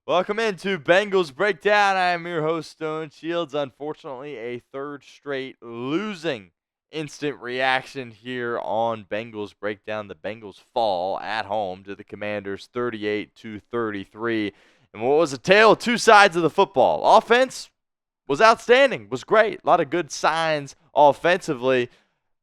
Welcome into Bengals Breakdown. I am your host, Stone Shields. Unfortunately, a third straight losing instant reaction here on Bengals Breakdown. The Bengals fall at home to the Commanders 38-33. And what was a tale of two sides of the football? Offense was outstanding, was great. A lot of good signs offensively.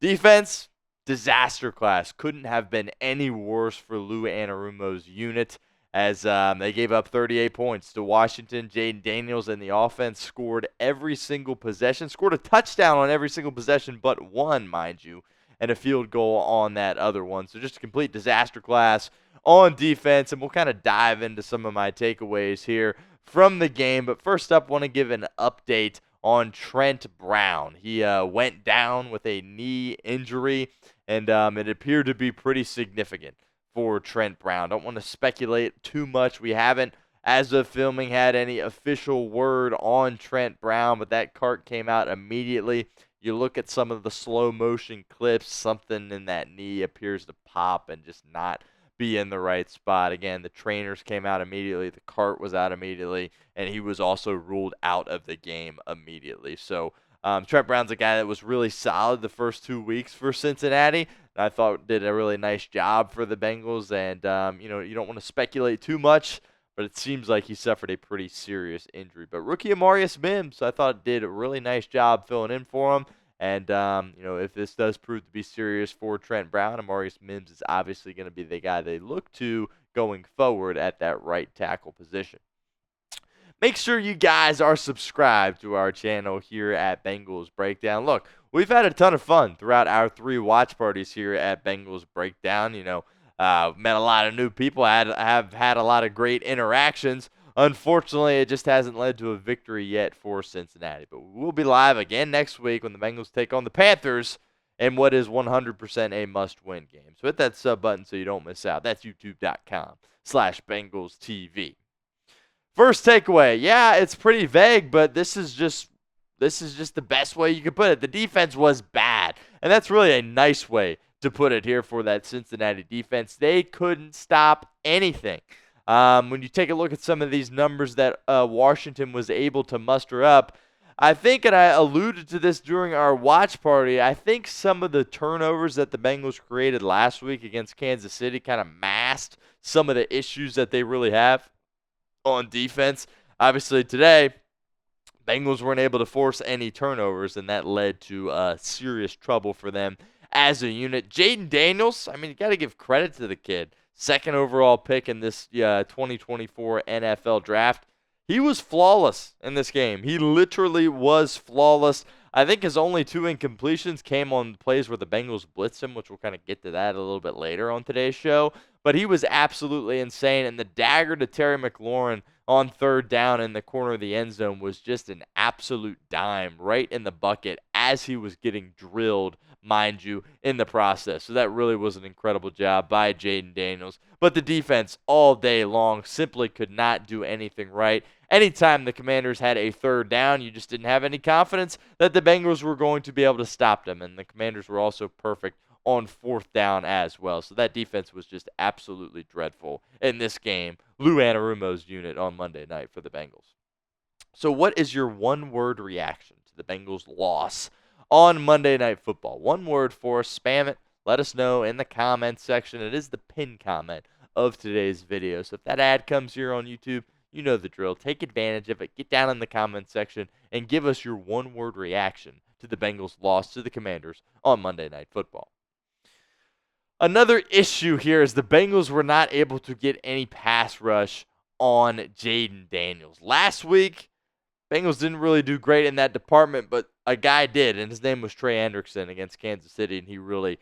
Defense, disaster class. Couldn't have been any worse for Lou Anarumo's unit, as they gave up 38 points to Washington. Jayden Daniels and the offense scored every single possession, scored a touchdown on every single possession but one, mind you, and a field goal on that other one. So just a complete disaster class on defense, and we'll kind of dive into some of my takeaways here from the game. But first up, want to give an update on Trent Brown. He went down with a knee injury, and it appeared to be pretty significant for Trent Brown. Don't want to speculate too much. We haven't, as of filming, had any official word on Trent Brown, but that cart came out immediately. You look at some of the slow motion clips, something in that knee appears to pop and just not be in the right spot. Again, the trainers came out immediately, the cart was out immediately, and he was also ruled out of the game immediately. So Trent Brown's a guy that was really solid the first 2 weeks for Cincinnati. I thought did a really nice job for the Bengals, and you don't want to speculate too much, but it seems like he suffered a pretty serious injury. But rookie Amarius Mims, I thought, did a really nice job filling in for him. And if this does prove to be serious for Trent Brown, Amarius Mims is obviously going to be the guy they look to going forward at that right tackle position. Make sure you guys are subscribed to our channel here at Bengals Breakdown. Look, we've had a ton of fun throughout our 3 watch parties here at Bengals Breakdown. Met a lot of new people, have had a lot of great interactions. Unfortunately, it just hasn't led to a victory yet for Cincinnati. But we'll be live again next week when the Bengals take on the Panthers in what is 100% a must-win game. So hit that sub button so you don't miss out. That's youtube.com/BengalsTV. First takeaway, yeah, it's pretty vague, but this is just the best way you could put it. The defense was bad, and that's really a nice way to put it here for that Cincinnati defense. They couldn't stop anything. When you take a look at some of these numbers that Washington was able to muster up, I think, and I alluded to this during our watch party, I think some of the turnovers that the Bengals created last week against Kansas City kind of masked some of the issues that they really have on defense. Obviously today, Bengals weren't able to force any turnovers, and that led to serious trouble for them as a unit. Jayden Daniels, you got to give credit to the kid. Second overall pick in this 2024 NFL draft. He was flawless in this game. He literally was flawless. I think his only 2 incompletions came on plays where the Bengals blitzed him, which we'll kind of get to that a little bit later on today's show. But he was absolutely insane, and the dagger to Terry McLaurin on third down in the corner of the end zone was just an absolute dime right in the bucket as he was getting drilled, mind you, in the process. So that really was an incredible job by Jayden Daniels. But the defense all day long simply could not do anything right. Anytime the Commanders had a third down, you just didn't have any confidence that the Bengals were going to be able to stop them. And the Commanders were also perfect on fourth down as well. So that defense was just absolutely dreadful in this game. Lou Anarumo's unit on Monday night for the Bengals. So what is your one-word reaction to the Bengals' loss on Monday Night Football? One word for us. Spam it. Let us know in the comments section. It is the pinned comment of today's video. So if that ad comes here on YouTube, you know the drill. Take advantage of it. Get down in the comments section and give us your one-word reaction to the Bengals' loss to the Commanders on Monday Night Football. Another issue here is the Bengals were not able to get any pass rush on Jayden Daniels. Last week, Bengals didn't really do great in that department, but a guy did, and his name was Trey Hendrickson against Kansas City, and he really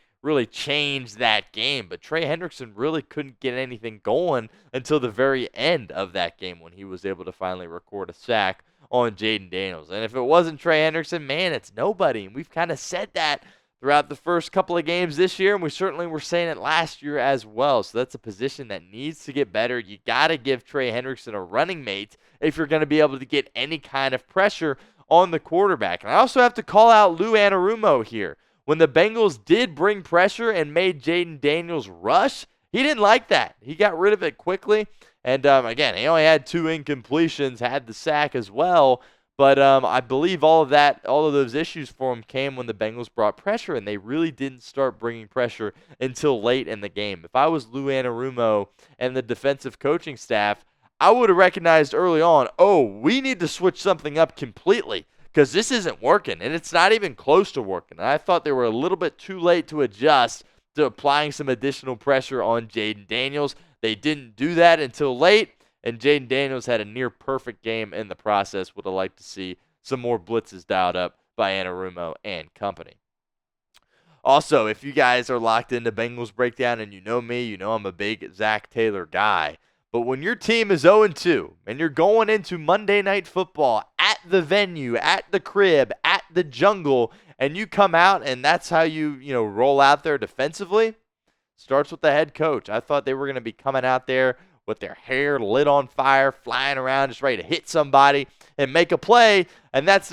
changed that game. But Trey Hendrickson really couldn't get anything going until the very end of that game when he was able to finally record a sack on Jayden Daniels. And if it wasn't Trey Hendrickson, man, it's nobody. And we've kind of said that throughout the first couple of games this year, and we certainly were saying it last year as well. So that's a position that needs to get better. You got to give Trey Hendrickson a running mate if you're going to be able to get any kind of pressure on the quarterback. And I also have to call out Lou Anarumo here. When the Bengals did bring pressure and made Jayden Daniels rush, he didn't like that. He got rid of it quickly. And again, he only had 2 incompletions, had the sack as well. But I believe all of those issues for him came when the Bengals brought pressure, and they really didn't start bringing pressure until late in the game. If I was Lou Anarumo and the defensive coaching staff, I would have recognized early on, oh, we need to switch something up completely because this isn't working, and it's not even close to working. And I thought they were a little bit too late to adjust to applying some additional pressure on Jayden Daniels. They didn't do that until late. And Jayden Daniels had a near-perfect game in the process. Would have liked to see some more blitzes dialed up by Anarumo and company. Also, if you guys are locked into Bengals Breakdown and you know me, you know I'm a big Zack Taylor guy. But when your team is 0-2 and you're going into Monday Night Football at the venue, at the crib, at the jungle, and you come out and that's how you roll out there defensively, starts with the head coach. I thought they were going to be coming out there with their hair lit on fire, flying around, just ready to hit somebody and make a play. And that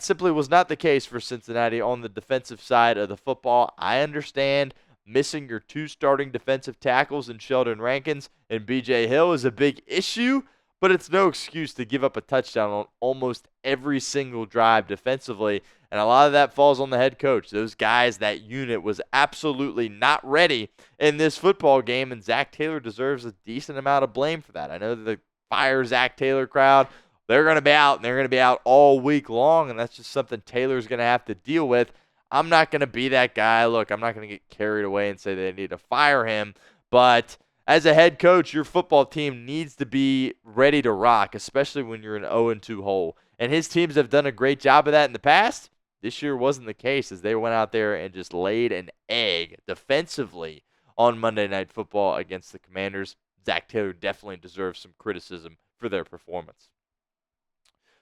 simply was not the case for Cincinnati on the defensive side of the football. I understand missing your 2 starting defensive tackles in Sheldon Rankins and B.J. Hill is a big issue, but it's no excuse to give up a touchdown on almost every single drive defensively. And a lot of that falls on the head coach. Those guys, that unit was absolutely not ready in this football game, and Zack Taylor deserves a decent amount of blame for that. I know the Fire Zack Taylor crowd, they're going to be out, and they're going to be out all week long, and that's just something Taylor's going to have to deal with. I'm not going to be that guy. Look, I'm not going to get carried away and say they need to fire him, but as a head coach, your football team needs to be ready to rock, especially when you're an 0-2 hole. And his teams have done a great job of that in the past. This year wasn't the case as they went out there and just laid an egg defensively on Monday Night Football against the Commanders. Zack Taylor definitely deserves some criticism for their performance.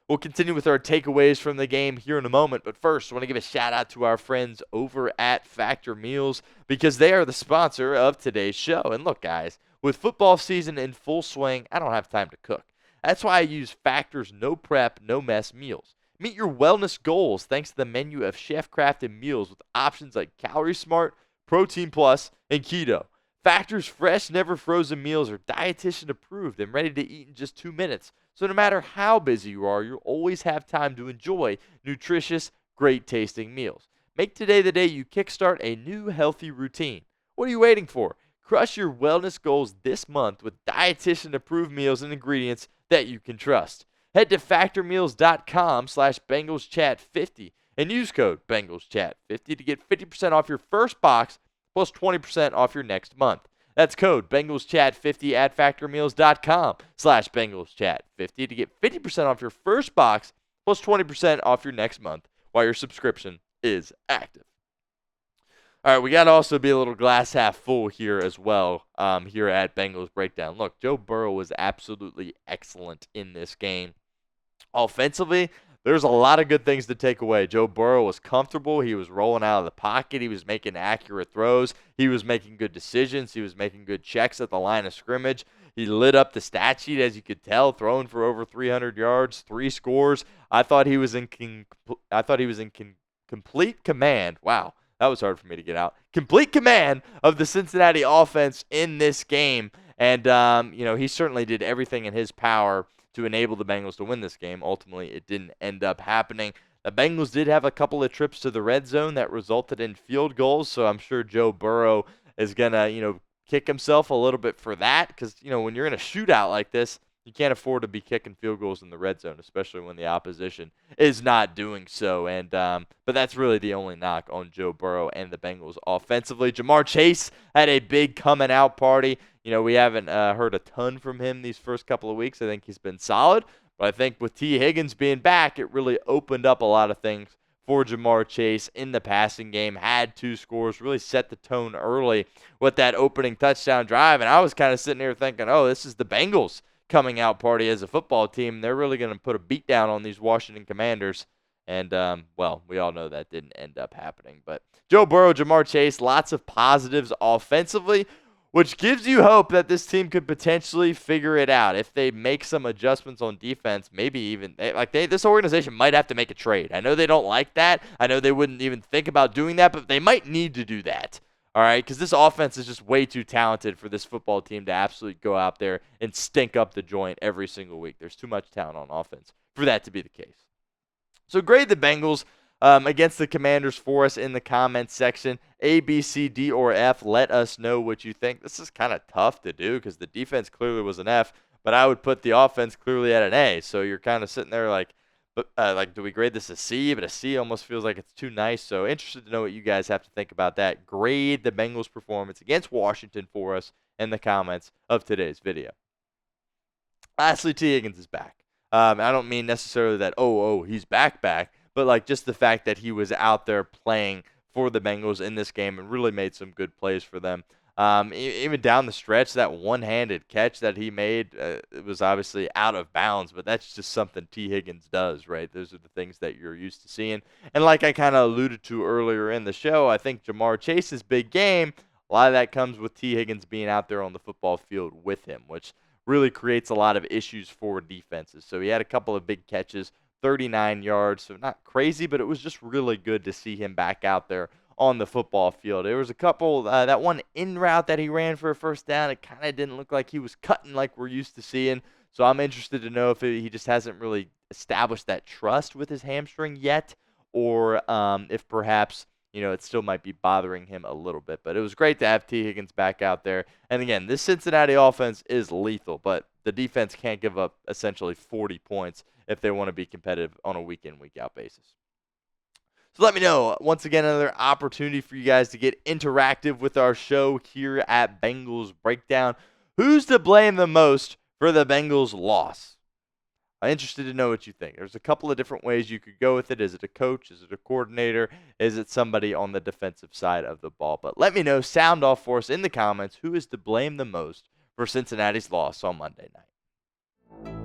We'll continue with our takeaways from the game here in a moment, but first I want to give a shout out to our friends over at Factor Meals because they are the sponsor of today's show. And look, guys, with football season in full swing, I don't have time to cook. That's why I use Factor's no prep, no mess meals. Meet your wellness goals thanks to the menu of chef-crafted meals with options like Calorie Smart, Protein Plus, and Keto. Factor's fresh, never frozen meals are dietitian approved and ready to eat in just 2 minutes. So no matter how busy you are, you'll always have time to enjoy nutritious, great-tasting meals. Make today the day you kickstart a new healthy routine. What are you waiting for? Crush your wellness goals this month with dietitian-approved meals and ingredients that you can trust. Head to factormeals.com/BengalsChat50 and use code BengalsChat50 to get 50% off your first box plus 20% off your next month. That's code BengalsChat50 at factormeals.com/BengalsChat50 to get 50% off your first box plus 20% off your next month while your subscription is active. All right, we got to also be a little glass half full here as well here at Bengals Breakdown. Look, Joe Burrow was absolutely excellent in this game. Offensively, there's a lot of good things to take away. Joe Burrow was comfortable. He was rolling out of the pocket. He was making accurate throws. He was making good decisions. He was making good checks at the line of scrimmage. He lit up the stat sheet, as you could tell, throwing for over 300 yards, 3 scores. I thought he was in complete command. Wow, that was hard for me to get out. Complete command of the Cincinnati offense in this game. And, he certainly did everything in his power to enable the Bengals to win this game. Ultimately, it didn't end up happening. The Bengals did have a couple of trips to the red zone that resulted in field goals, so I'm sure Joe Burrow is going to, kick himself a little bit for that because, when you're in a shootout like this, you can't afford to be kicking field goals in the red zone, especially when the opposition is not doing so. And but that's really the only knock on Joe Burrow and the Bengals offensively. Ja'Marr Chase had a big coming out party. We haven't heard a ton from him these first couple of weeks. I think he's been solid. But I think with T. Higgins being back, it really opened up a lot of things for Ja'Marr Chase in the passing game. Had 2 scores, really set the tone early with that opening touchdown drive. And I was kind of sitting here thinking, oh, this is the Bengals coming out party as a football team. They're really going to put a beat down on these Washington Commanders. And, we all know that didn't end up happening. But Joe Burrow, Ja'Marr Chase, lots of positives offensively. which gives you hope that this team could potentially figure it out if they make some adjustments on defense. Maybe even this organization might have to make a trade. I know they don't like that. I know they wouldn't even think about doing that, but they might need to do that. All right, because this offense is just way too talented for this football team to absolutely go out there and stink up the joint every single week. There's too much talent on offense for that to be the case. So grade the Bengals against the Commanders for us in the comments section. A, B, C, D, or F. Let us know what you think. This is kind of tough to do because the defense clearly was an F, but I would put the offense clearly at an A. So you're kind of sitting there like, do we grade this a C? But a C almost feels like it's too nice. So interested to know what you guys have to think about that. Grade the Bengals' performance against Washington for us in the comments of today's video. Lastly, T. Higgins is back. I don't mean necessarily that, he's back, but like just the fact that he was out there playing for the Bengals in this game and really made some good plays for them. Even down the stretch, that one-handed catch that he made, it was obviously out of bounds, but that's just something T. Higgins does, right? Those are the things that you're used to seeing. And like I kind of alluded to earlier in the show, I think Jamar Chase's big game, a lot of that comes with T. Higgins being out there on the football field with him, which really creates a lot of issues for defenses. So he had a couple of big catches, 39 yards, so not crazy, but it was just really good to see him back out there on the football field. There was a couple, that one in route that he ran for a first down, it kind of didn't look like he was cutting like we're used to seeing. So I'm interested to know if he just hasn't really established that trust with his hamstring yet, or if perhaps, it still might be bothering him a little bit. But it was great to have T. Higgins back out there. And again, this Cincinnati offense is lethal, but the defense can't give up essentially 40 points if they want to be competitive on a week-in, week-out basis. So let me know. Once again, another opportunity for you guys to get interactive with our show here at Bengals Breakdown. Who's to blame the most for the Bengals' loss? I'm interested to know what you think. There's a couple of different ways you could go with it. Is it a coach? Is it a coordinator? Is it somebody on the defensive side of the ball? But let me know. Sound off for us in the comments. Who is to blame the most for Cincinnati's loss on Monday night?